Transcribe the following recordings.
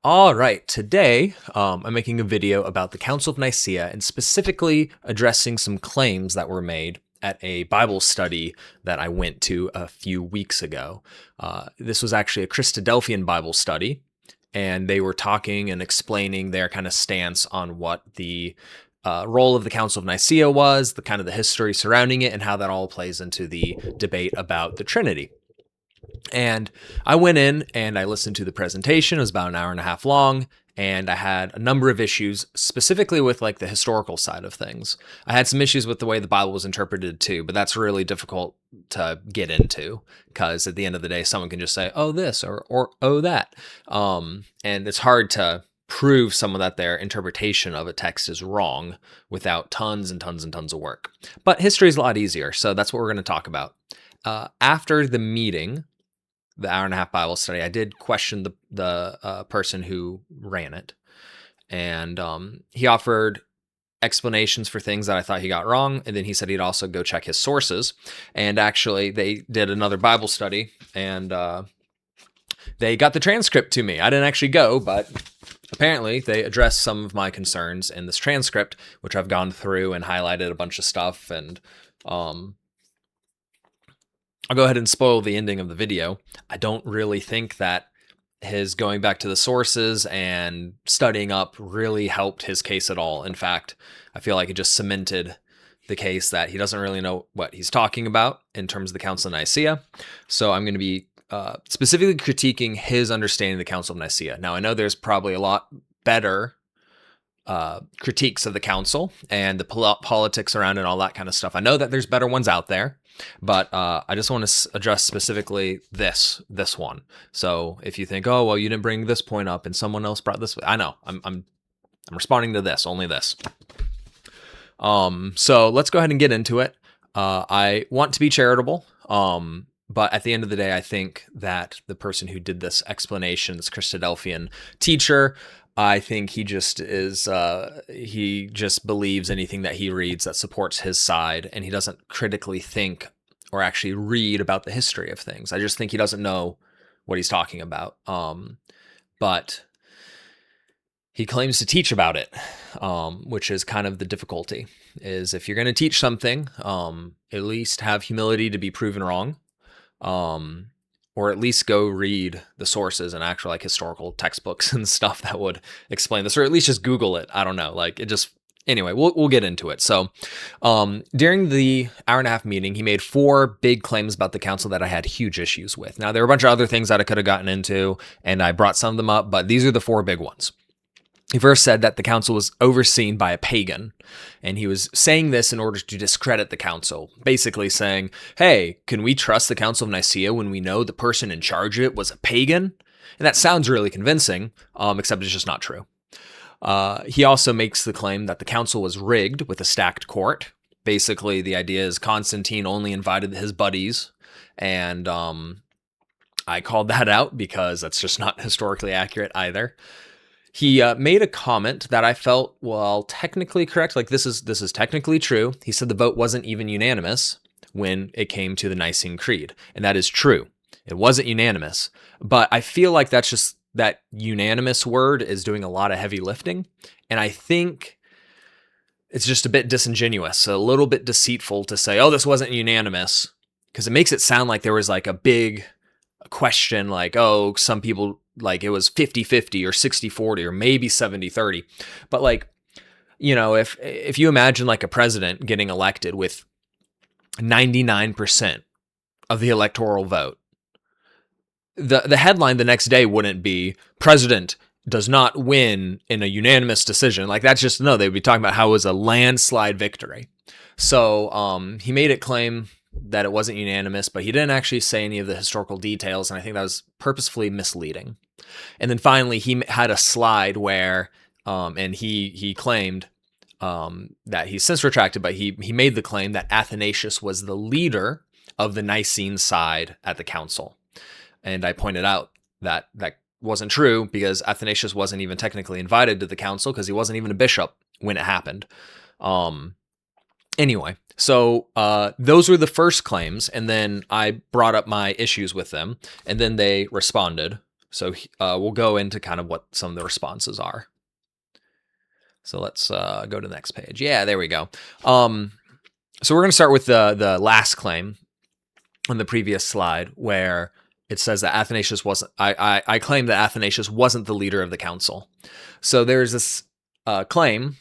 All right, today I'm making a video about the Council of Nicaea and specifically addressing some claims that were made at a Bible study that I went to a few weeks ago. This was actually a Christadelphian Bible study, and they were talking and explaining their kind of stance on what the role of the Council of Nicaea was, the kind of the history surrounding it, and how that all plays into the debate about the Trinity. And I went in and I listened to the presentation. It was about an hour and a half long. And I had a number of issues, specifically with like the historical side of things. I had some issues with the way the Bible was interpreted too, but that's really difficult to get into because at the end of the day, someone can just say, oh, this or oh, that. And it's hard to prove someone that their interpretation of a text is wrong without tons and tons and tons of work. But history is a lot easier. So that's what we're going to talk about. After the meeting, the hour and a half Bible study, I did question the person who ran it, and he offered explanations for things that I thought he got wrong, and then he said he'd also go check his sources. And actually, they did another Bible study, and they got the transcript to me. I didn't actually go, but apparently they addressed some of my concerns in this transcript, which I've gone through and highlighted a bunch of stuff, and I'll go ahead and spoil the ending of the video. I don't really think that his going back to the sources and studying up really helped his case at all. In fact, I feel like it just cemented the case that he doesn't really know what he's talking about in terms of the Council of Nicaea. So I'm going to be specifically critiquing his understanding of the Council of Nicaea. Now, I know there's probably a lot better critiques of the council and the politics around it and all that kind of stuff. I know that there's better ones out there, but I just want to address specifically this one. So if you think, oh well, you didn't bring this point up and someone else brought this, I know I'm responding to this, only this. So let's go ahead and get into it. I want to be charitable, but at the end of the day, I think that the person who did this explanation, this Christadelphian teacher, I think he just is, he just believes anything that he reads that supports his side, and he doesn't critically think or actually read about the history of things. I just think he doesn't know what he's talking about. But he claims to teach about it, which is kind of the difficulty, is if you're going to teach something, at least have humility to be proven wrong. Or at least go read the sources and actual like historical textbooks and stuff that would explain this, or at least just Google it. I don't know. Like it just, anyway, we'll get into it. So during the hour and a half meeting, he made 4 big claims about the council that I had huge issues with. Now, there were a bunch of other things that I could have gotten into, and I brought some of them up, but these are the 4 big ones. He first said that the council was overseen by a pagan, and he was saying this in order to discredit the council, basically saying, hey, can we trust the Council of Nicaea when we know the person in charge of it was a pagan? And that sounds really convincing, except it's just not true. He also makes the claim that the council was rigged with a stacked court. Basically, the idea is Constantine only invited his buddies, and I called that out because that's just not historically accurate either. He made a comment that I felt, well, technically correct. Like this is technically true. He said the vote wasn't even unanimous when it came to the Nicene Creed, and that is true. It wasn't unanimous, but I feel like that's just that unanimous word is doing a lot of heavy lifting, and I think it's just a bit disingenuous, a little bit deceitful to say, oh, this wasn't unanimous, because it makes it sound like there was like a big question, like, oh, some people like it was 50-50 or 60-40 or maybe 70-30. But like, you know, if you imagine like a president getting elected with 99% of the electoral vote, the headline the next day wouldn't be president does not win in a unanimous decision. Like that's just, no, they'd be talking about how it was a landslide victory. So he made it claim that it wasn't unanimous, but he didn't actually say any of the historical details, and I think that was purposefully misleading. And then finally, he had a slide where, and he claimed that he's since retracted, but he made the claim that Athanasius was the leader of the Nicene side at the council. And I pointed out that that wasn't true because Athanasius wasn't even technically invited to the council because he wasn't even a bishop when it happened. Anyway, so those were the first claims, and then I brought up my issues with them, and then they responded So we'll go into kind of what some of the responses are. So let's go to the next page. Yeah, there we go. So we're going to start with the last claim on the previous slide, where it says that Athanasius wasn't. I claim that Athanasius wasn't the leader of the council. So there's this claim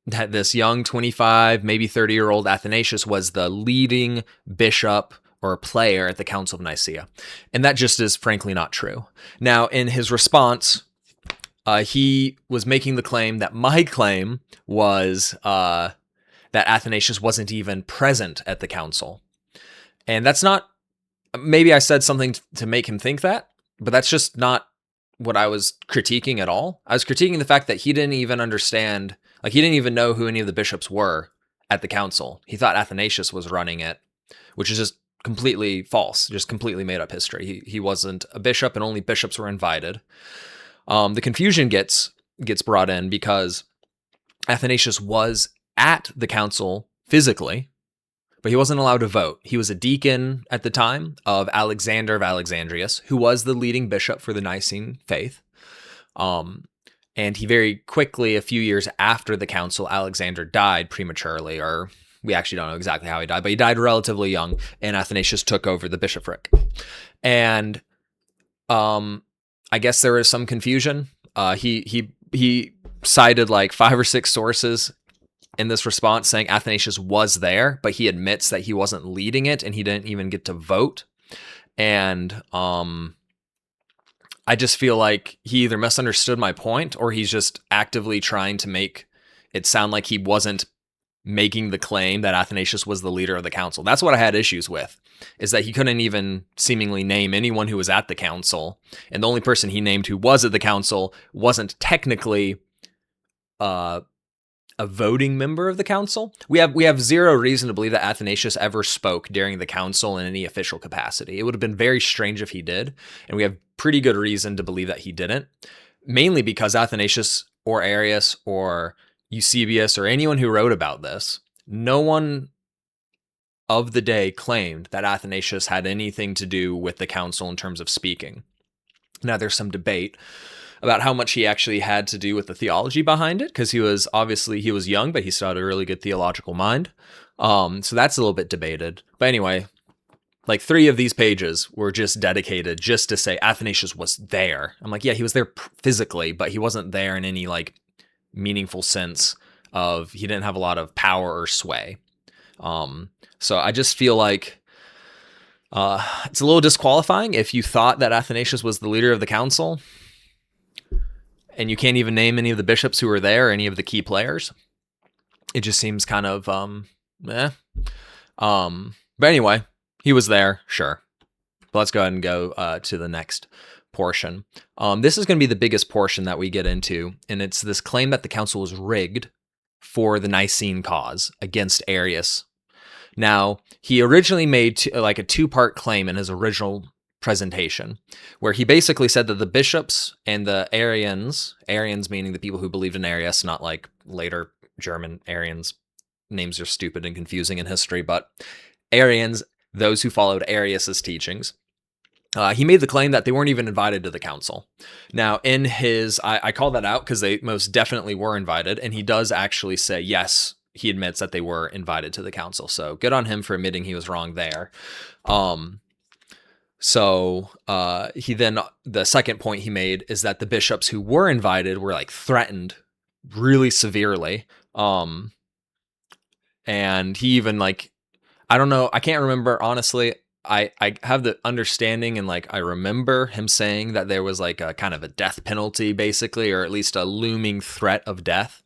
that this young 25, maybe 30-year-old Athanasius was the leading bishop or player at the Council of Nicaea. And that just is frankly not true. Now, in his response, he was making the claim that my claim was that Athanasius wasn't even present at the council. And that's not, maybe I said something to make him think that, but that's just not what I was critiquing at all. I was critiquing the fact that he didn't even understand, like he didn't even know who any of the bishops were at the council. He thought Athanasius was running it, which is just completely false, just completely made up history. He wasn't a bishop, and only bishops were invited. The confusion gets brought in because Athanasius was at the council physically, but he wasn't allowed to vote. He was a deacon at the time of Alexander of Alexandrius, who was the leading bishop for the Nicene faith. And he very quickly, a few years after the council, Alexander died prematurely, or we actually don't know exactly how he died, but he died relatively young, and Athanasius took over the bishopric. And I guess there was some confusion. He cited like 5 or 6 sources in this response saying Athanasius was there, but he admits that he wasn't leading it and he didn't even get to vote. And I just feel like he either misunderstood my point, or he's just actively trying to make it sound like he wasn't making the claim that Athanasius was the leader of the council. That's what I had issues with, is that he couldn't even seemingly name anyone who was at the council. And the only person he named who was at the council wasn't technically a voting member of the council. We have zero reason to believe that Athanasius ever spoke during the council in any official capacity. It would have been very strange if he did, and we have pretty good reason to believe that he didn't, mainly because Athanasius or Arius or Eusebius or anyone who wrote about this, no one of the day claimed that Athanasius had anything to do with the council in terms of speaking. Now, there's some debate about how much he actually had to do with the theology behind it, because he was young, but he still had a really good theological mind. So that's a little bit debated. But anyway, like 3 of these pages were just dedicated just to say Athanasius was there. I'm like, yeah, he was there physically, but he wasn't there in any like meaningful sense of, he didn't have a lot of power or sway. So I just feel like it's a little disqualifying if you thought that Athanasius was the leader of the council and you can't even name any of the bishops who were there, or any of the key players. It just seems kind of, But anyway, he was there, sure. But let's go ahead and go to the next portion. This is going to be the biggest portion that we get into, and it's this claim that the council was rigged for the Nicene cause against Arius. Now, he originally made like a 2-part claim in his original presentation, where he basically said that the bishops and the Arians meaning the people who believed in Arius, not like later German Arians, names are stupid and confusing in history, but Arians, those who followed Arius's teachings, he made the claim that they weren't even invited to the council. Now, in his, I call that out because they most definitely were invited, and he does actually say, yes, he admits that they were invited to the council. So good on him for admitting he was wrong there. So he then, the second point he made is that the bishops who were invited were like threatened really severely. And he even like, I don't know, I can't remember, honestly. I have the understanding, and like I remember him saying that there was like a kind of a death penalty basically, or at least a looming threat of death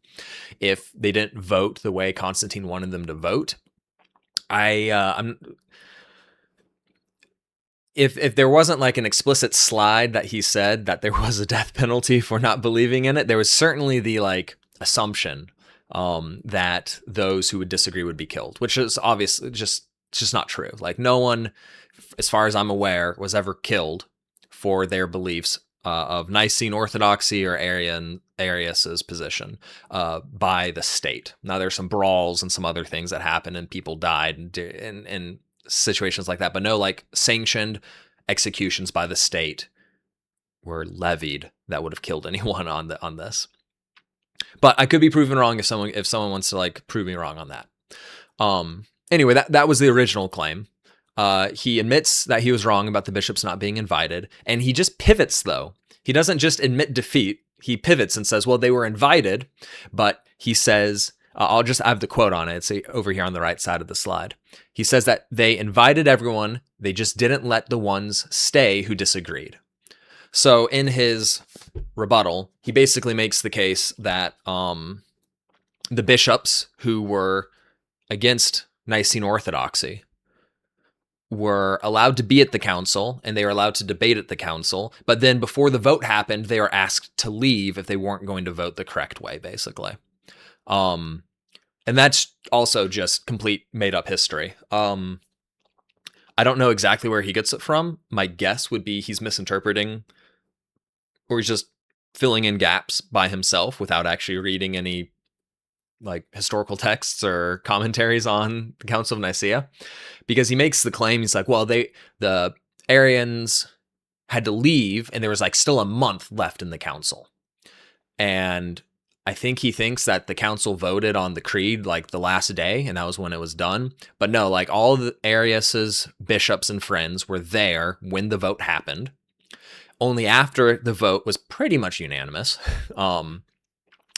if they didn't vote the way Constantine wanted them to vote. If there wasn't like an explicit slide that he said that there was a death penalty for not believing in it, there was certainly the like assumption that those who would disagree would be killed, which is obviously just not true. Like no one, as far as I'm aware, was ever killed for their beliefs of Nicene orthodoxy or Arius's position by the state. Now there's some brawls and some other things that happened and people died in situations like that, but no like sanctioned executions by the state were levied that would have killed anyone on this. But I could be proven wrong if someone wants to like prove me wrong on that. Anyway, that was the original claim. He admits that he was wrong about the bishops not being invited, and he just pivots though. He doesn't just admit defeat. He pivots and says, well, they were invited, but he says, I have the quote on it. It's over here on the right side of the slide. He says that they invited everyone. They just didn't let the ones stay who disagreed. So in his rebuttal, he basically makes the case that the bishops who were against Nicene orthodoxy were allowed to be at the council, and they were allowed to debate at the council. But then before the vote happened, they were asked to leave if they weren't going to vote the correct way, basically. And that's also just complete made up history. I don't know exactly where he gets it from. My guess would be he's misinterpreting, or he's just filling in gaps by himself without actually reading any like historical texts or commentaries on the Council of Nicaea, because he makes the claim. He's like, well, the Arians had to leave and there was like still a month left in the council. And I think he thinks that the council voted on the creed like the last day, and that was when it was done. But no, like all the Arius's bishops and friends were there when the vote happened. Only after the vote was pretty much unanimous,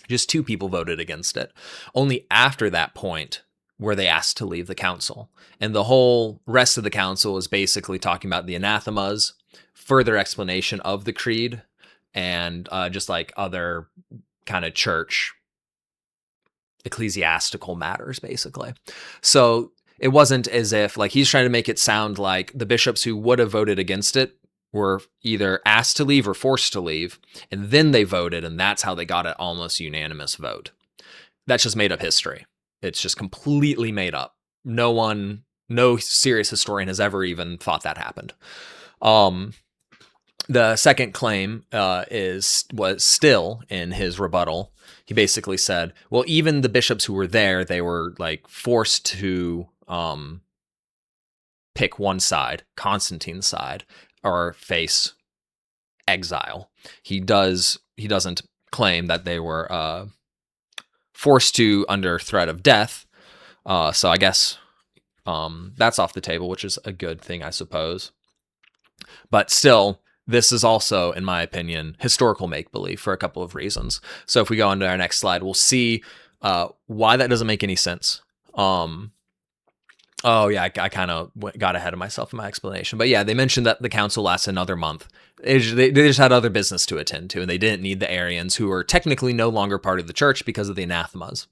just 2 people voted against it. Only after that point were they asked to leave the council. And the whole rest of the council is basically talking about the anathemas, further explanation of the creed, and just like other kind of church ecclesiastical matters, basically. So it wasn't as if like he's trying to make it sound like the bishops who would have voted against it were either asked to leave or forced to leave, and then they voted, and that's how they got an almost unanimous vote. That's just made up history. It's just completely made up. No serious historian has ever even thought that happened. The second claim was still in his rebuttal. He basically said, well, even the bishops who were there, they were like forced to pick one side, Constantine's side, or face exile. He doesn't claim that they were forced to under threat of death. So I guess that's off the table, which is a good thing, I suppose. But still, this is also, in my opinion, historical make-believe for a couple of reasons. So if we go on to our next slide, we'll see why that doesn't make any sense. Oh, yeah, I kind of got ahead of myself in my explanation. But yeah, they mentioned that the council lasts another month. They just had other business to attend to, and they didn't need the Arians, who were technically no longer part of the church because of the anathemas.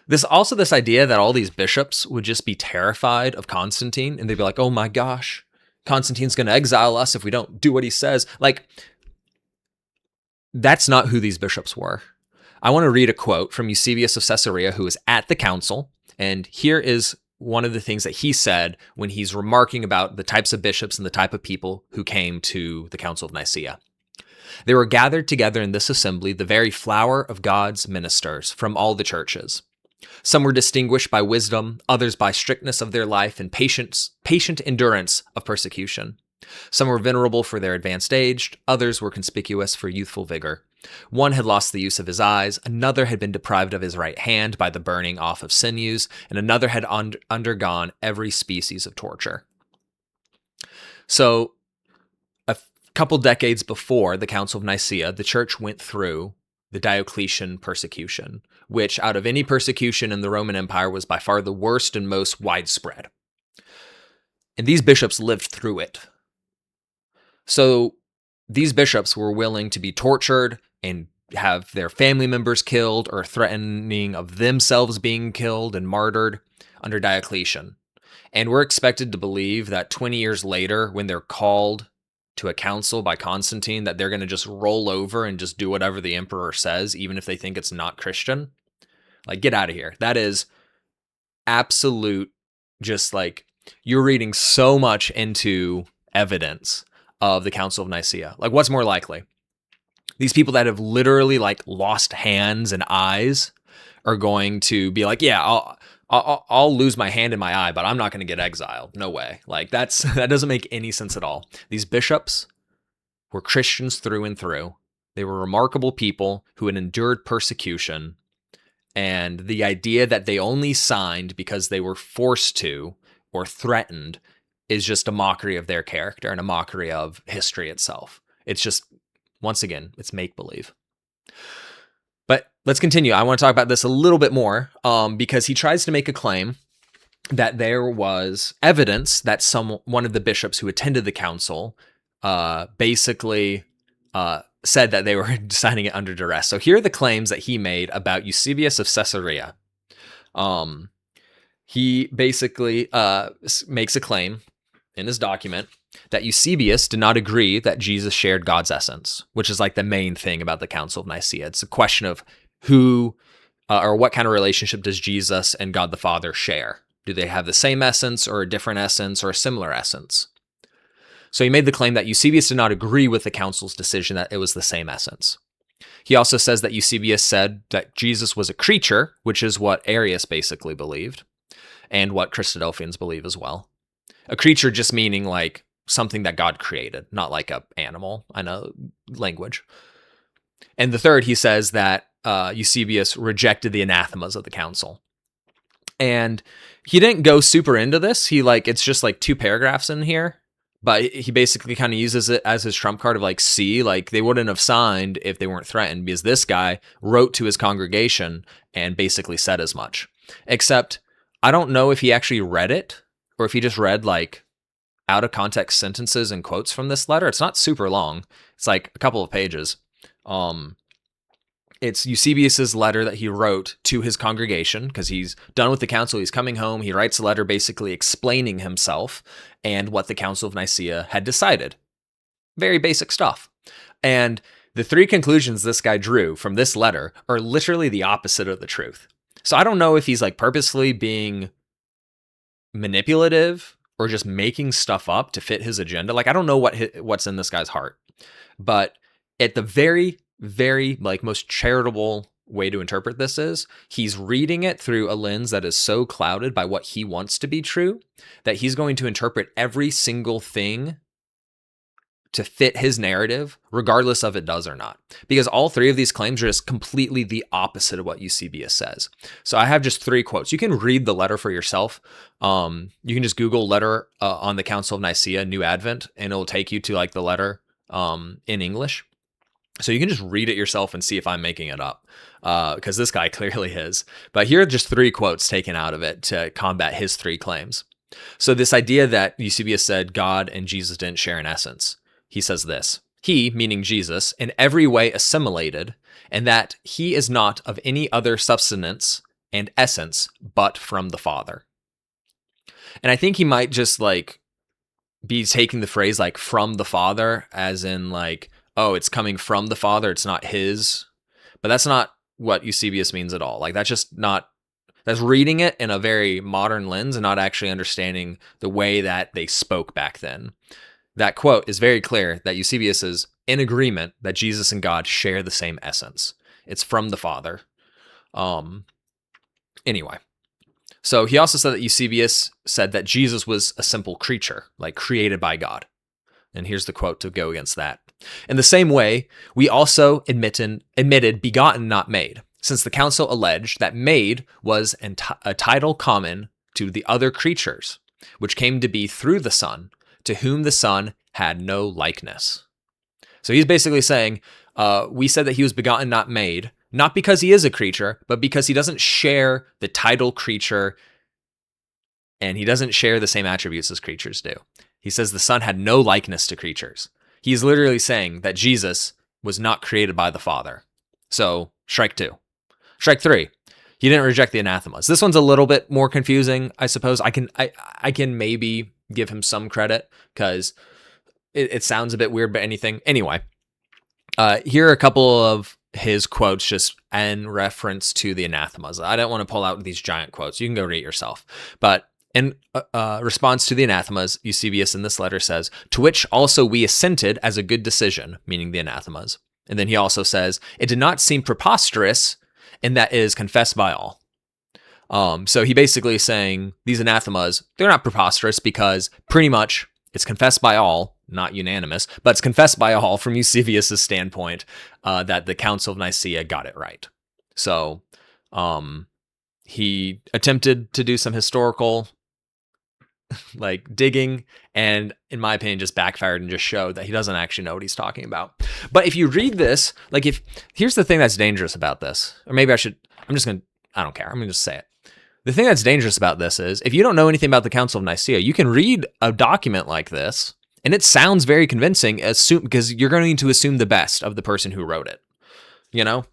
This idea that all these bishops would just be terrified of Constantine, and they'd be like, oh my gosh, Constantine's going to exile us if we don't do what he says. Like, that's not who these bishops were. I want to read a quote from Eusebius of Caesarea, who was at the council, and here is one of the things that he said when he's remarking about the types of bishops and the type of people who came to the Council of Nicaea. They were gathered together in this assembly, the very flower of God's ministers from all the churches. Some were distinguished by wisdom, others by strictness of their life and patient endurance of persecution. Some were venerable for their advanced age, others were conspicuous for youthful vigor. One had lost the use of his eyes, another had been deprived of his right hand by the burning off of sinews, and another had undergone every species of torture. So, a couple decades before the Council of Nicaea, the church went through the Diocletian persecution, which out of any persecution in the Roman Empire was by far the worst and most widespread. And these bishops lived through it. So these bishops were willing to be tortured and have their family members killed or threatening of themselves being killed and martyred under Diocletian. And we're expected to believe that 20 years later, when they're called to a council by Constantine, that they're going to just roll over and just do whatever the emperor says, even if they think it's not Christian. Like, get out of here. That is absolute, just like, you're reading so much into evidence of the Council of Nicaea. Like, what's more likely? These people that have literally like lost hands and eyes are going to be like, yeah, I'll lose my hand and my eye, but I'm not going to get exiled. No way. Like, that doesn't make any sense at all. These bishops were Christians through and through. They were remarkable people who had endured persecution. And the idea that they only signed because they were forced to or threatened is just a mockery of their character and a mockery of history itself. It's just, once again, it's make-believe. But let's continue. I want to talk about this a little bit more because he tries to make a claim that there was evidence that one of the bishops who attended the council basically said that they were signing it under duress. So here are the claims that he made about Eusebius of Caesarea. He basically makes a claim in his document that Eusebius did not agree that Jesus shared God's essence, which is like the main thing about the Council of Nicaea. It's a question of who or what kind of relationship does Jesus and God the Father share? Do they have the same essence or a different essence or a similar essence? So he made the claim that Eusebius did not agree with the council's decision that it was the same essence. He also says that Eusebius said that Jesus was a creature, which is what Arius basically believed, and what Christadelphians believe as well. A creature just meaning like something that God created, not like an animal. I know language. And the third, he says that Eusebius rejected the anathemas of the council. And he didn't go super into this. It's just like 2 paragraphs in here, but he basically kind of uses it as his trump card of like, see, like they wouldn't have signed if they weren't threatened, because this guy wrote to his congregation and basically said as much. Except I don't know if he actually read it or if he just read like out of context sentences and quotes from this letter. It's not super long. It's like a couple of pages. It's Eusebius's letter that he wrote to his congregation because he's done with the council. He's coming home. He writes a letter basically explaining himself and what the Council of Nicaea had decided. Very basic stuff. And the 3 conclusions this guy drew from this letter are literally the opposite of the truth. So I don't know if he's like purposely being manipulative or just making stuff up to fit his agenda. Like I don't know what's in this guy's heart. But at the very like most charitable way to interpret this is he's reading it through a lens that is so clouded by what he wants to be true that he's going to interpret every single thing to fit his narrative, regardless of it does or not. Because all 3 of these claims are just completely the opposite of what Eusebius says. So I have just 3 quotes. You can read the letter for yourself. You can just Google letter on the Council of Nicaea, New Advent, and it'll take you to like the letter in English. So you can just read it yourself and see if I'm making it up, because this guy clearly is. But here are just 3 quotes taken out of it to combat his 3 claims. So this idea that Eusebius said God and Jesus didn't share an essence, he says this: he, meaning Jesus, in every way assimilated, and that he is not of any other substance and essence but from the Father. And I think he might just like be taking the phrase like from the Father as in like, oh, it's coming from the Father, it's not his. But that's not what Eusebius means at all. Like that's reading it in a very modern lens and not actually understanding the way that they spoke back then. That quote is very clear that Eusebius is in agreement that Jesus and God share the same essence. It's from the Father. Anyway. So he also said that Eusebius said that Jesus was a simple creature, like created by God. And here's the quote to go against that. In the same way, we also admitted begotten, not made, since the council alleged that made was a title common to the other creatures, which came to be through the Son, to whom the Son had no likeness. So he's basically saying, we said that he was begotten, not made, not because he is a creature, but because he doesn't share the title creature, and he doesn't share the same attributes as creatures do. He says the Son had no likeness to creatures. He's literally saying that Jesus was not created by the Father. So, strike 2. Strike 3. He didn't reject the anathemas. This one's a little bit more confusing, I suppose. I can maybe give him some credit because it sounds a bit weird, but anyway. Here are a couple of his quotes just in reference to the anathemas. I don't want to pull out these giant quotes. You can go read it yourself. But in response to the anathemas, Eusebius in this letter says, to which also we assented as a good decision, meaning the anathemas. And then he also says, it did not seem preposterous, and that is confessed by all. So he basically is saying these anathemas, they're not preposterous because pretty much it's confessed by all not unanimous, but it's confessed by all from Eusebius's standpoint that the Council of Nicaea got it right. So he attempted to do some historical like digging, and in my opinion just backfired and just showed that he doesn't actually know what he's talking about. But if you read this, like here's the thing that's dangerous about this, or maybe I don't care, I'm gonna just say it. The thing that's dangerous about this is if you don't know anything about the Council of Nicaea, you can read a document like this and it sounds very convincing, because you're going to assume the best of the person who wrote it. You know,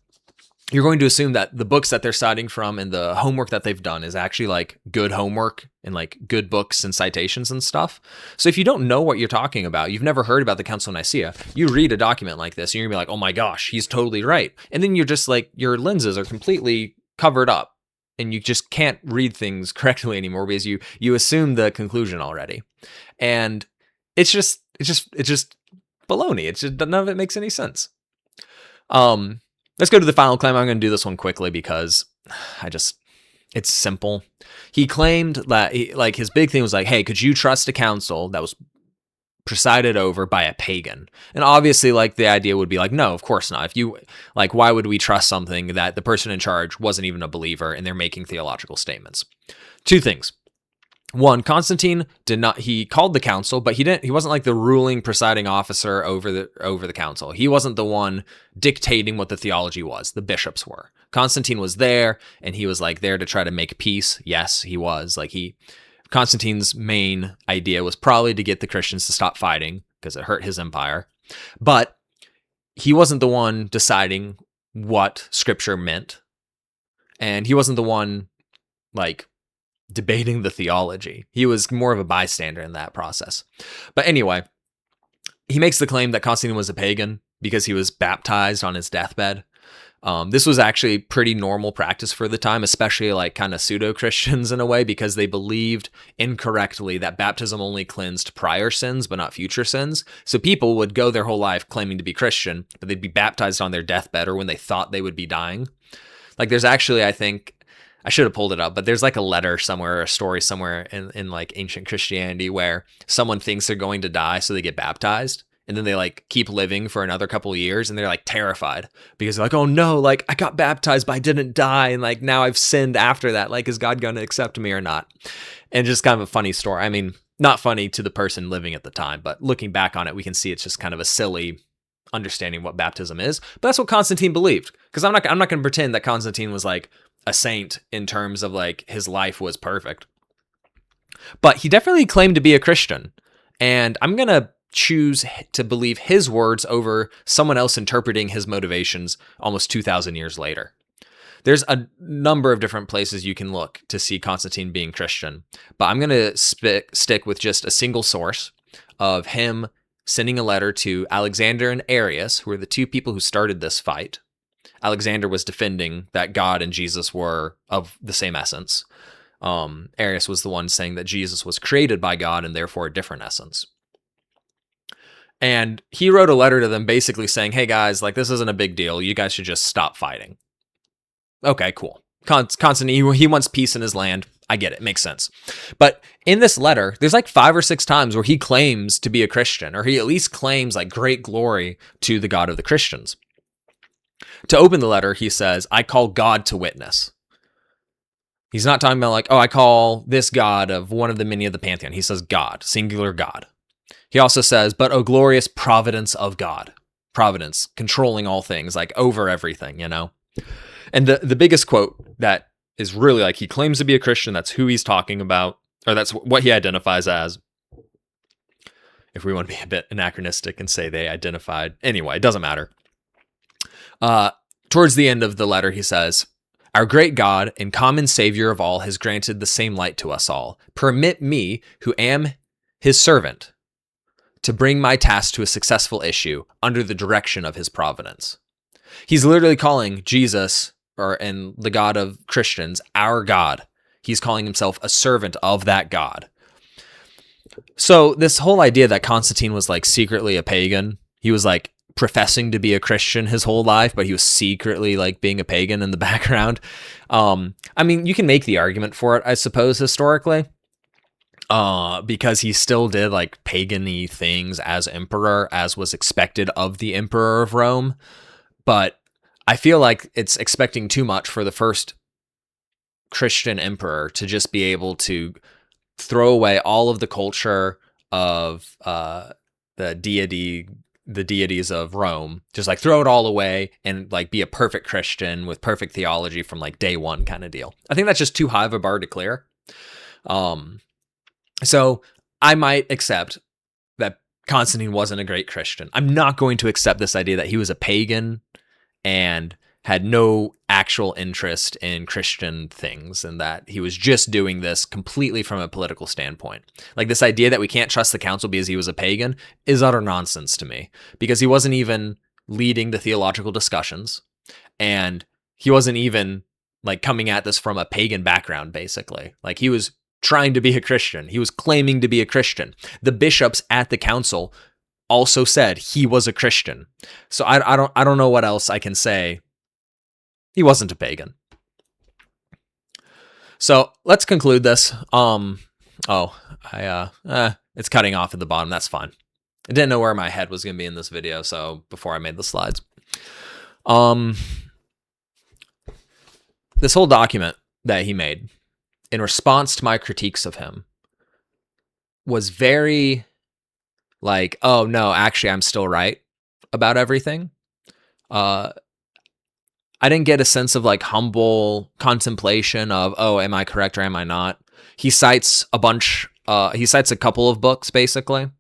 you're going to assume that the books that they're citing from and the homework that they've done is actually like good homework and like good books and citations and stuff. So if you don't know what you're talking about, you've never heard about the Council of Nicaea, you read a document like this and you're gonna be like, oh my gosh, he's totally right. And then you're just like, your lenses are completely covered up and you just can't read things correctly anymore because you assume the conclusion already. And it's just baloney. It's just, none of it makes any sense. Let's go to the final claim. I'm going to do this one quickly because it's simple. He claimed that his big thing was like, hey, could you trust a council that was presided over by a pagan? And obviously like the idea would be like, no, of course not. If you like, why would we trust something that the person in charge wasn't even a believer and they're making theological statements? Two things. One, Constantine he called the council, but he wasn't like the ruling presiding officer over the council. He wasn't the one dictating what the theology was. The bishops were. Constantine was there and he was like there to try to make peace. Yes, he was. Constantine's main idea was probably to get the Christians to stop fighting because it hurt his empire. But he wasn't the one deciding what scripture meant. And he wasn't the one debating the theology. He was more of a bystander in that process. But anyway, he makes the claim that Constantine was a pagan because he was baptized on his deathbed. This was actually pretty normal practice for the time, especially kind of pseudo-Christians in a way, because they believed incorrectly that baptism only cleansed prior sins, but not future sins. So people would go their whole life claiming to be Christian, but they'd be baptized on their deathbed or when they thought they would be dying. There's actually, I think, I should have pulled it up, but there's a letter somewhere or a story somewhere in ancient Christianity where someone thinks they're going to die, so they get baptized. And then they keep living for another couple of years and they're terrified because they're oh no, I got baptized, but I didn't die. And now I've sinned after that. Is God going to accept me or not? And just kind of a funny story. I mean, not funny to the person living at the time, but looking back on it, we can see it's just kind of a silly understanding what baptism is. But that's what Constantine believed. Because I'm not going to pretend that Constantine was a saint in terms of his life was perfect. But he definitely claimed to be a Christian. And I'm going to choose to believe his words over someone else interpreting his motivations almost 2,000 years later. There's a number of different places you can look to see Constantine being Christian, but I'm going to stick with just a single source of him sending a letter to Alexander and Arius, who were the two people who started this fight. Alexander was defending that God and Jesus were of the same essence. Arius was the one saying that Jesus was created by God and therefore a different essence. And he wrote a letter to them basically saying, hey guys, this isn't a big deal. You guys should just stop fighting. Okay, cool. Constantine, he wants peace in his land. I get it. Makes sense. But in this letter, there's 5 or 6 times where he claims to be a Christian, or he at least claims great glory to the God of the Christians. To open the letter, he says, I call God to witness. He's not talking about I call this God of one of the many of the pantheon. He says God, singular God. He also says, but, oh, glorious providence of God. Providence, controlling all things, over everything, And the biggest quote that is really he claims to be a Christian, that's who he's talking about, or that's what he identifies as. If we want to be a bit anachronistic and say they identified. Anyway, it doesn't matter. Towards the end of the letter, he says, our great God and common Savior of all has granted the same light to us all. Permit me, who am his servant, to bring my task to a successful issue under the direction of his providence. He's literally calling Jesus, and the God of Christians, our God. He's calling himself a servant of that God. So this whole idea that Constantine was secretly a pagan, he was professing to be a Christian his whole life, but he was secretly being a pagan in the background. I mean, you can make the argument for it, I suppose, historically. because he still did like pagan-y things as emperor, as was expected of the emperor of Rome. But I feel like it's expecting too much for the first Christian emperor to just be able to throw away all of the culture of the deities of Rome, just like throw it all away and like be a perfect Christian with perfect theology from like day one kind of deal. I think that's just too high of a bar to clear. So I might accept that Constantine wasn't a great Christian. I'm not going to accept this idea that he was a pagan and had no actual interest in Christian things and that he was just doing this completely from a political standpoint. Like this idea that we can't trust the council because he was a pagan is utter nonsense to me, because he wasn't even leading the theological discussions and he wasn't even like coming at this from a pagan background, basically. Like he was trying to be a Christian. He was claiming to be a Christian. The bishops at the council also said he was a Christian. So I don't know what else I can say. He wasn't a pagan. So let's conclude this. It's cutting off at the bottom. That's fine. I didn't know where my head was going to be in this video, so before I made the slides. This whole document that he made in response to my critiques of him was very like, oh no, actually I'm still right about everything. I didn't get a sense of like humble contemplation of, oh, am I correct or am I not? He cites a couple of books, basically.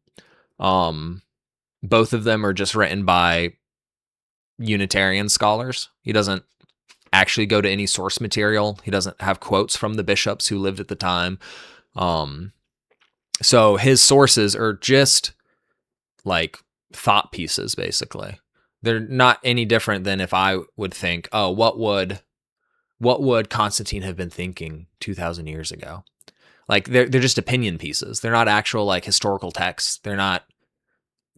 Both of them are just written by Unitarian scholars. He doesn't actually go to any source material. He doesn't have quotes from the bishops who lived at the time. So his sources are just like thought pieces, basically. They're not any different than if I would think, oh, what would Constantine have been thinking 2,000 years ago? Like they're just opinion pieces. They're not actual like historical texts. They're not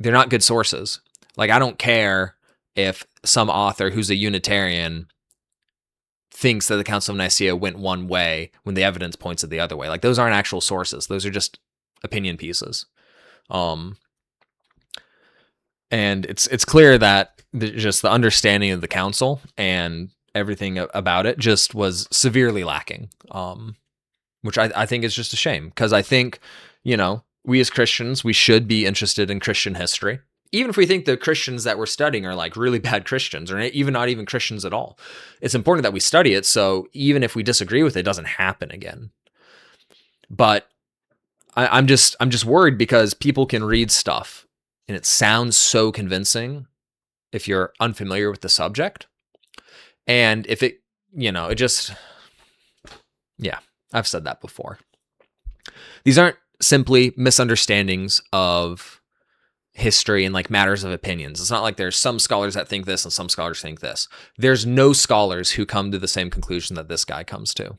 good sources. Like I don't care if some author who's a Unitarian thinks that the Council of Nicaea went one way when the evidence points it the other way. Like those aren't actual sources. Those are just opinion pieces. And it's clear that just the understanding of the council and everything about it just was severely lacking, which I think is just a shame, because I think, we as Christians, we should be interested in Christian history, even if we think the Christians that we're studying are like really bad Christians or even not even Christians at all. It's important that we study it, so even if we disagree with it, it doesn't happen again. But I'm just worried because people can read stuff and it sounds so convincing if you're unfamiliar with the subject. And if it, I've said that before. These aren't simply misunderstandings of history and like matters of opinions. It's not like there's some scholars that think this and some scholars think this. There's no scholars who come to the same conclusion that this guy comes to.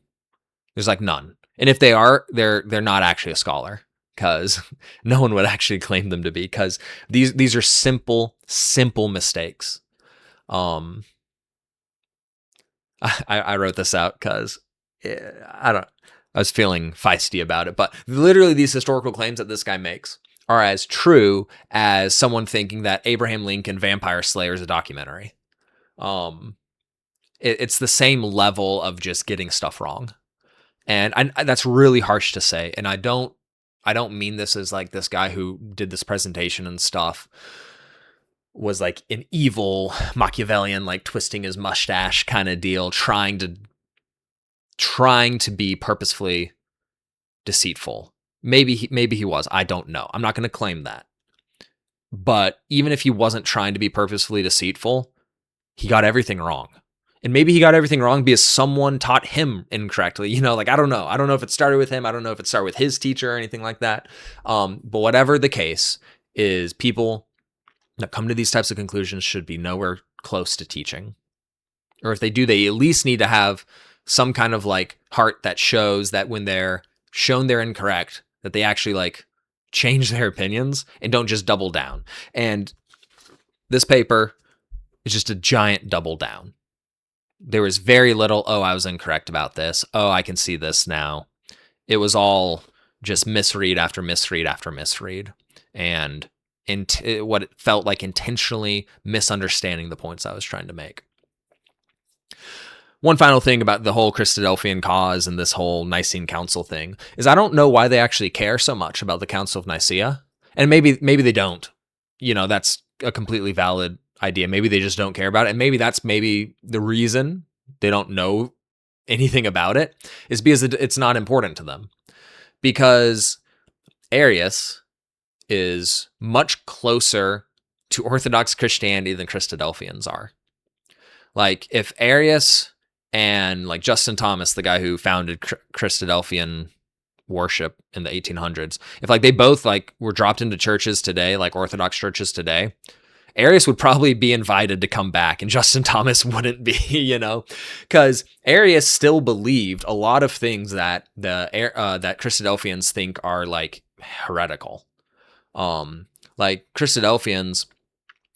There's like none. And if they are, they're not actually a scholar, because no one would actually claim them to be, because these are simple mistakes. I wrote this out because I was feeling feisty about it, but literally these historical claims that this guy makes are as true as someone thinking that Abraham Lincoln Vampire Slayer is a documentary. It's the same level of just getting stuff wrong. And that's really harsh to say. And I don't mean this as like this guy who did this presentation and stuff was like an evil Machiavellian, like twisting his mustache kind of deal, trying to be purposefully deceitful. Maybe he was. I don't know. I'm not going to claim that. But even if he wasn't trying to be purposefully deceitful, he got everything wrong. And maybe he got everything wrong because someone taught him incorrectly. Like, I don't know. I don't know if it started with him. I don't know if it started with his teacher or anything like that. But whatever the case is, people that come to these types of conclusions should be nowhere close to teaching. Or if they do, they at least need to have some kind of like heart that shows that when they're shown they're incorrect, that they actually like change their opinions and don't just double down. And this paper is just a giant double down. There was very little, oh, I was incorrect about this. Oh, I can see this now. It was all just misread after misread after misread, and what it felt like intentionally misunderstanding the points I was trying to make. One final thing about the whole Christadelphian cause and this whole Nicene Council thing is I don't know why they actually care so much about the Council of Nicaea. And maybe they don't. That's a completely valid idea. Maybe they just don't care about it. And maybe that's the reason they don't know anything about it is because it's not important to them. Because Arius is much closer to Orthodox Christianity than Christadelphians are. Like if Arius and like Justin Thomas, the guy who founded Christadelphian worship in the 1800s, if like they both like were dropped into churches today, like Orthodox churches today, Arius would probably be invited to come back and Justin Thomas wouldn't be, because Arius still believed a lot of things that that Christadelphians think are like heretical. Like Christadelphians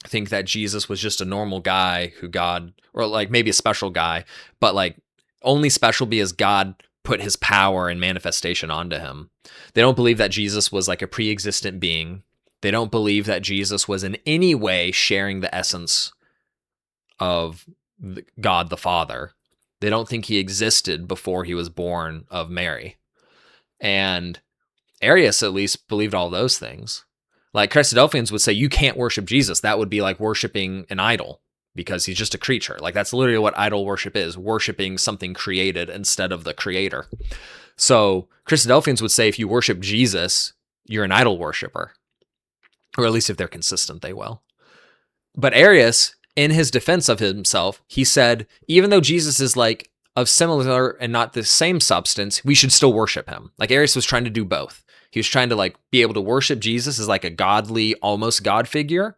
think that Jesus was just a normal guy who God, or like maybe a special guy, but like only special because God put his power and manifestation onto him. They don't believe that Jesus was like a pre-existent being. They don't believe that Jesus was in any way sharing the essence of God the Father. They don't think he existed before he was born of Mary. And Arius at least believed all those things. Like Christadelphians would say, you can't worship Jesus. That would be like worshiping an idol because he's just a creature. Like that's literally what idol worship is, worshiping something created instead of the creator. So Christadelphians would say, if you worship Jesus, you're an idol worshiper. Or at least if they're consistent, they will. But Arius, in his defense of himself, he said, even though Jesus is like of similar and not the same substance, we should still worship him. Like Arius was trying to do both. He was trying to like be able to worship Jesus as like a godly, almost God figure.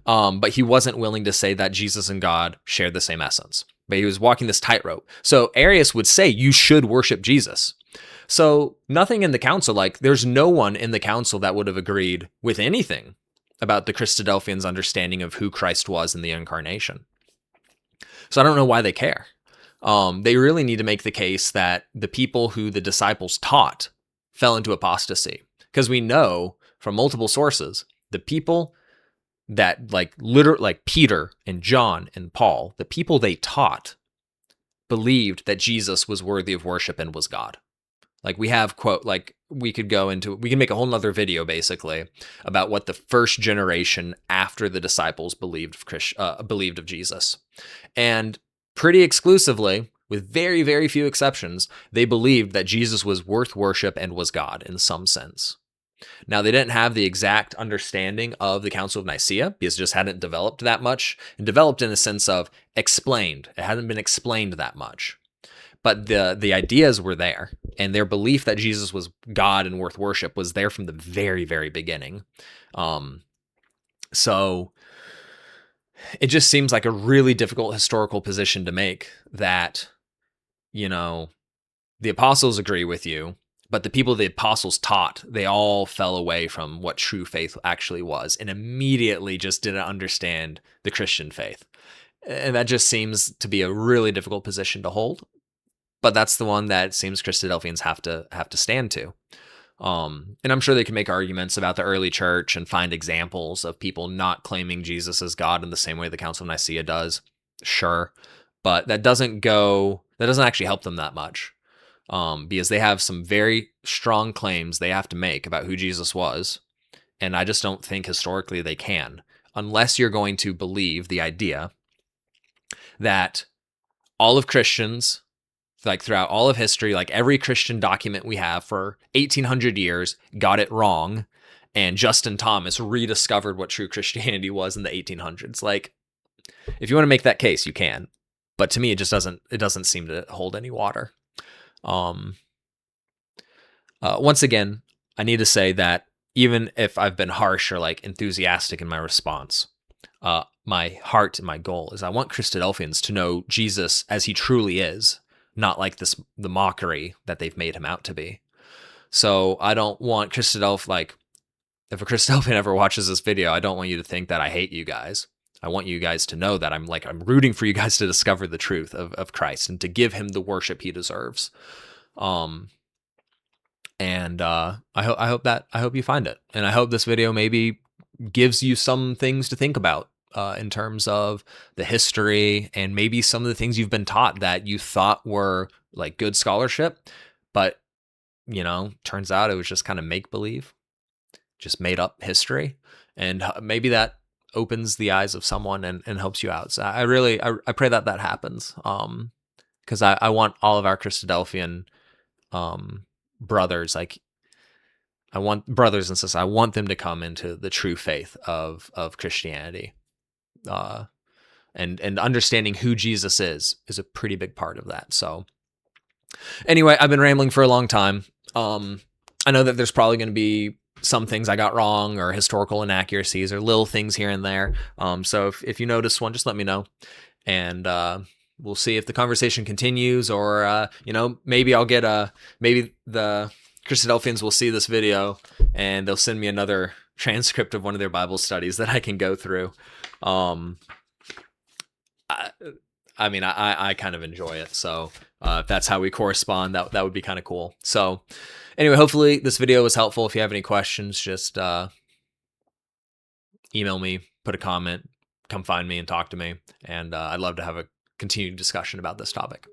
But he wasn't willing to say that Jesus and God shared the same essence. But he was walking this tightrope. So Arius would say, you should worship Jesus. So nothing in the council, like there's no one in the council that would have agreed with anything about the Christadelphians' understanding of who Christ was in the incarnation. So I don't know why they care. They really need to make the case that the people who the disciples taught fell into apostasy. Because we know from multiple sources, the people that like Peter and John and Paul, the people they taught believed that Jesus was worthy of worship and was God. Like we have quote, like we can make a whole nother video basically about what the first generation after the disciples believed of Jesus. And pretty exclusively, with very, very few exceptions, they believed that Jesus was worth worship and was God in some sense. Now, they didn't have the exact understanding of the Council of Nicaea because it just hadn't developed that much, and developed in a sense of explained. It hadn't been explained that much. But the ideas were there, and their belief that Jesus was God and worth worship was there from the very, very beginning. So it just seems like a really difficult historical position to make that, the apostles agree with you, but the people the apostles taught, they all fell away from what true faith actually was and immediately just didn't understand the Christian faith. And that just seems to be a really difficult position to hold. But that's the one that it seems Christadelphians have to stand to. And I'm sure they can make arguments about the early church and find examples of people not claiming Jesus as God in the same way the Council of Nicaea does. Sure. But that doesn't actually help them that much. Because they have some very strong claims they have to make about who Jesus was. And I just don't think historically they can, unless you're going to believe the idea that all of Christians, like throughout all of history, like every Christian document we have for 1800 years got it wrong, and Justin Thomas rediscovered what true Christianity was in the 1800s. Like, if you want to make that case, you can. But to me, it doesn't seem to hold any water. Once again, I need to say that even if I've been harsh or like enthusiastic in my response, my heart and my goal is I want Christadelphians to know Jesus as he truly is, not like the mockery that they've made him out to be. So I don't want Christadelphian, if a Christadelphian ever watches this video, I don't want you to think that I hate you guys. I want you guys to know that I'm rooting for you guys to discover the truth of Christ and to give him the worship he deserves. And I hope you find it, and I hope this video maybe gives you some things to think about in terms of the history, and maybe some of the things you've been taught that you thought were like good scholarship, but turns out it was just kind of make believe, just made up history, and maybe that opens the eyes of someone and helps you out. So I pray that that happens, because I want all of our Christadelphian brothers, like I want brothers and sisters, I want them to come into the true faith of Christianity. Uh, and understanding who Jesus is a pretty big part of that. So anyway, I've been rambling for a long time. I know that there's probably going to be some things I got wrong, or historical inaccuracies, or little things here and there. So if you notice one, just let me know, and we'll see if the conversation continues, or maybe I'll get maybe the Christadelphians will see this video and they'll send me another transcript of one of their Bible studies that I can go through. I mean, I kind of enjoy it. So if that's how we correspond, that would be kind of cool. So anyway, hopefully this video was helpful. If you have any questions, just email me, put a comment, come find me and talk to me. And I'd love to have a continued discussion about this topic.